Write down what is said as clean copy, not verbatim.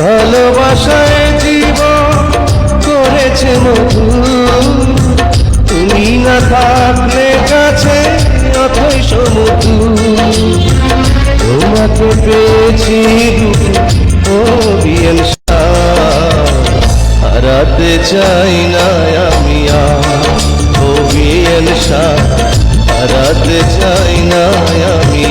ভালোবাসায় জীবন করেছে মধু, তুমি না থাকলে কাছে অথই সমুদ্র। তোমাকে পেয়েছি ও বিয়েন হারাতে চাই না আমি ও বিয়েন হারাতে চাই না আমি